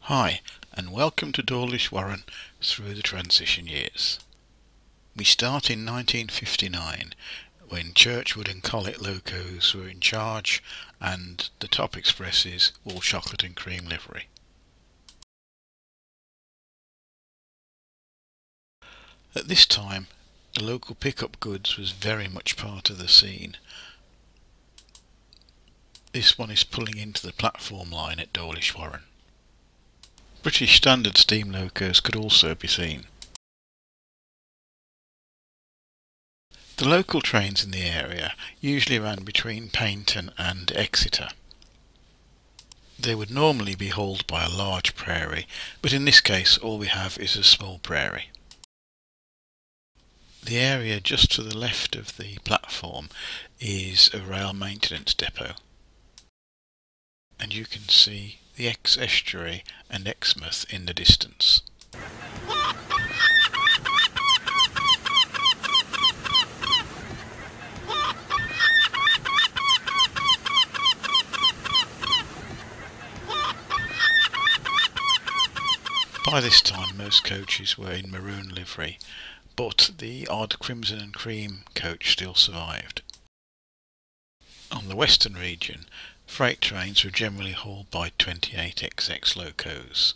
Hi, and welcome to DAWLISH Warren through the transition years. We start in 1959 when Churchwood and Collett locos were in charge and the top expresses all chocolate and cream livery. At this time the local pickup goods was very much part of the scene. This one is pulling into the platform line at DAWLISH Warren. British Standard steam locos could also be seen. The local trains in the area usually ran between Paignton and Exeter. They would normally be hauled by a large prairie, but in this case all we have is a small prairie. The area just to the left of the platform is a rail maintenance depot, and you can see the Estuary and Exmouth in the distance. By this time most coaches were in maroon livery, but the odd crimson and cream coach still survived. On the western region, freight trains were generally hauled by 28XX locos.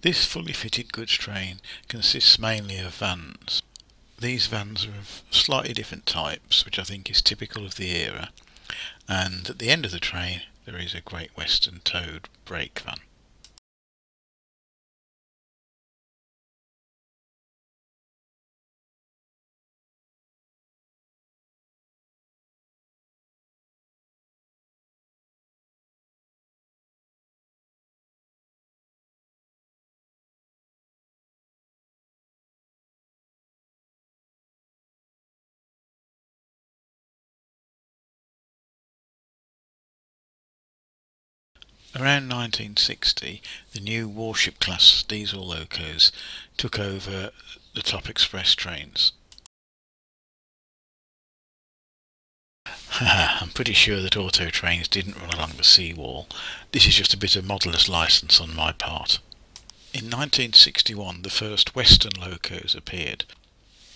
This fully fitted goods train consists mainly of vans. These vans are of slightly different types, which I think is typical of the era, and at the end of the train there is a Great Western towed brake van. Around 1960, the new warship class diesel locos took over the top express trains. I'm pretty sure that auto trains didn't run along the seawall. This is just a bit of modeller's licence on my part. In 1961 the first western locos appeared.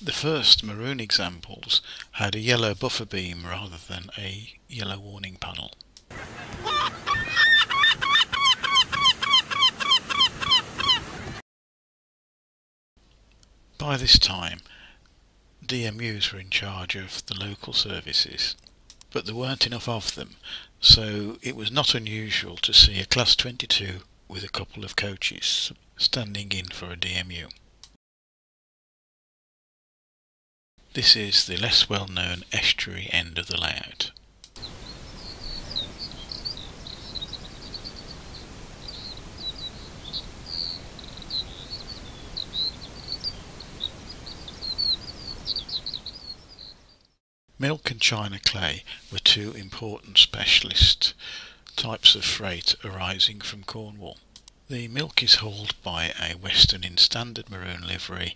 The first maroon examples had a yellow buffer beam rather than a yellow warning panel. By this time, DMUs were in charge of the local services, but there weren't enough of them, so it was not unusual to see a Class 22 with a couple of coaches standing in for a DMU. This is the less well-known estuary end of the layout. Milk and china clay were two important specialist types of freight arising from Cornwall. The milk is hauled by a Western in standard maroon livery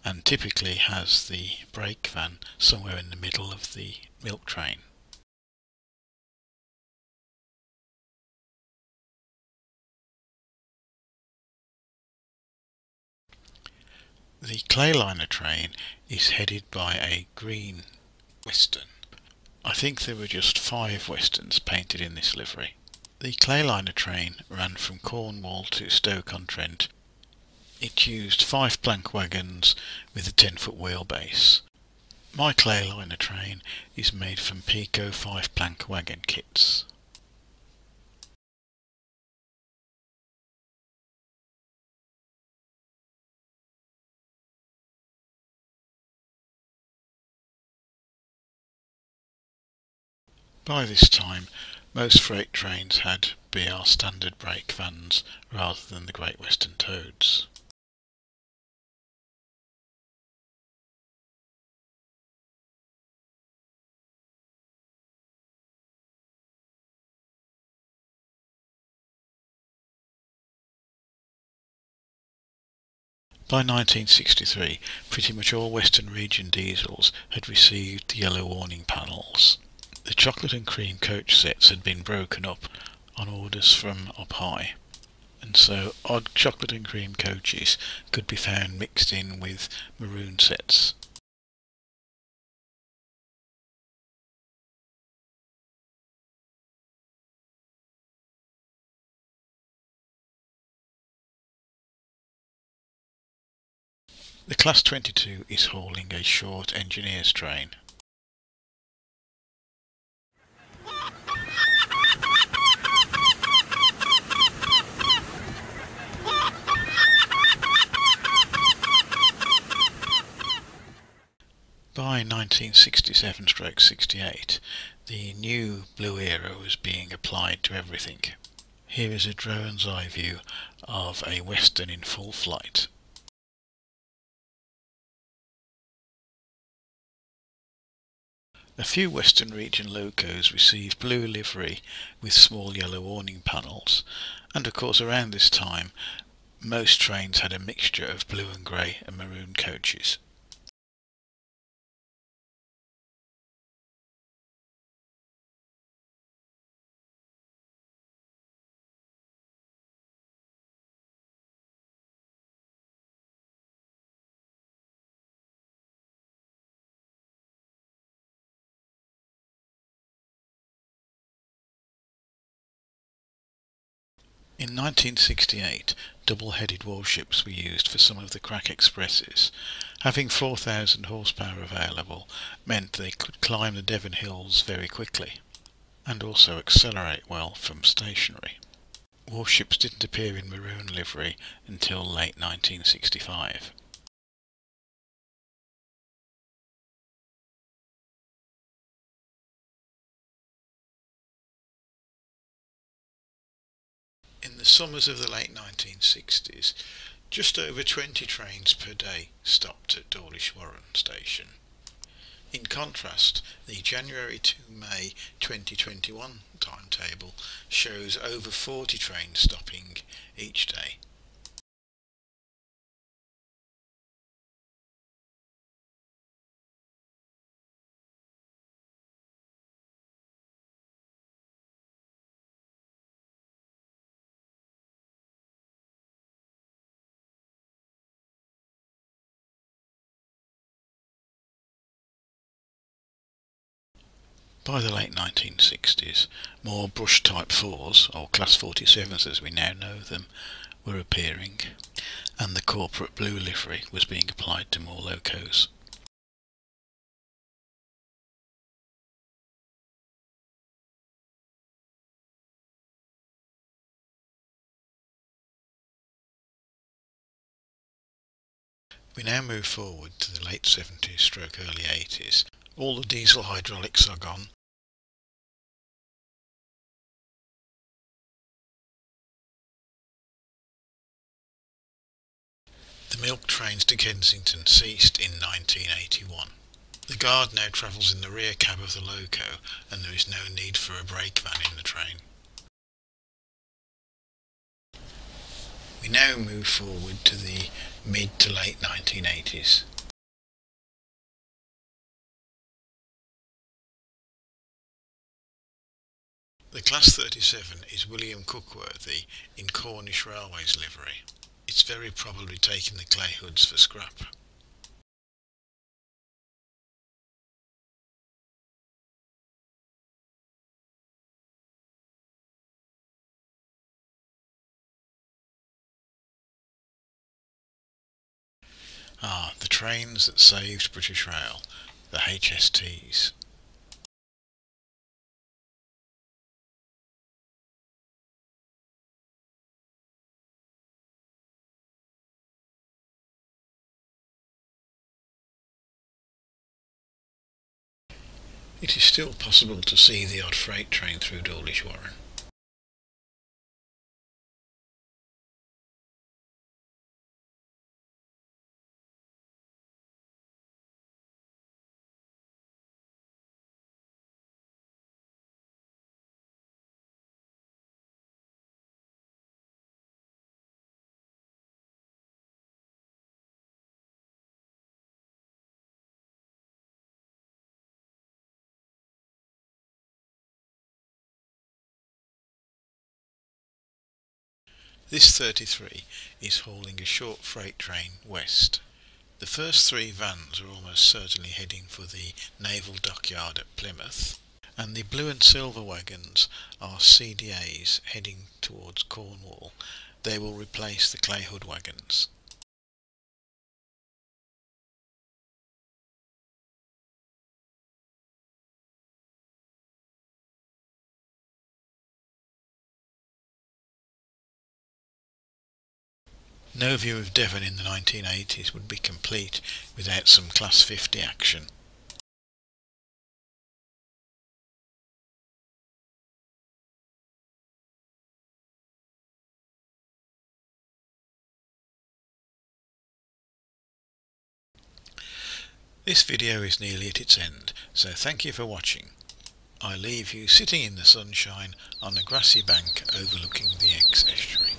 and typically has the brake van somewhere in the middle of the milk train. The clayliner train is headed by a green Western. I think there were just 5 Westerns painted in this livery. The clayliner train ran from Cornwall to Stoke-on-Trent. It used 5 plank wagons with a 10-foot wheelbase. My clayliner train is made from Pico 5 plank wagon kits. By this time, most freight trains had BR standard brake vans rather than the Great Western toads. By 1963, pretty much all Western Region diesels had received the yellow warning panels. The chocolate and cream coach sets had been broken up on orders from up high, and so odd chocolate and cream coaches could be found mixed in with maroon sets. The Class 22 is hauling a short engineer's train. By 1967-68, the new blue era was being applied to everything. Here is a drone's eye view of a Western in full flight. A few Western region locos received blue livery with small yellow warning panels, and of course around this time most trains had a mixture of blue and grey and maroon coaches. In 1968, double-headed warships were used for some of the crack expresses. Having 4,000 horsepower available meant they could climb the Devon hills very quickly, and also accelerate well from stationary. Warships didn't appear in maroon livery until late 1965. In the summers of the late 1960s, just over 20 trains per day stopped at Dawlish Warren station. In contrast, the January to May 2021 timetable shows over 40 trains stopping each day. By the late 1960s, more brush type 4s, or Class 47s as we now know them, were appearing, and the corporate blue livery was being applied to more locos. We now move forward to the late 70s/early 80s. All the diesel hydraulics are gone. The milk trains to Kensington ceased in 1981. The guard now travels in the rear cab of the loco, and there is no need for a brake van in the train. We now move forward to the mid to late 1980s. The Class 37 is William Cookworthy in Cornish Railways livery. It's very probably taking the clay hoods for scrap. The trains that saved British Rail, the HSTs. It is still possible to see the odd freight train through Dawlish Warren. This 33 is hauling a short freight train west. The first 3 vans are almost certainly heading for the naval dockyard at Plymouth, and the blue and silver wagons are CDAs heading towards Cornwall. They will replace the Clayhood wagons. No view of Devon in the 1980s would be complete without some Class 50 action. This video is nearly at its end, so thank you for watching. I leave you sitting in the sunshine on a grassy bank overlooking the Exe estuary.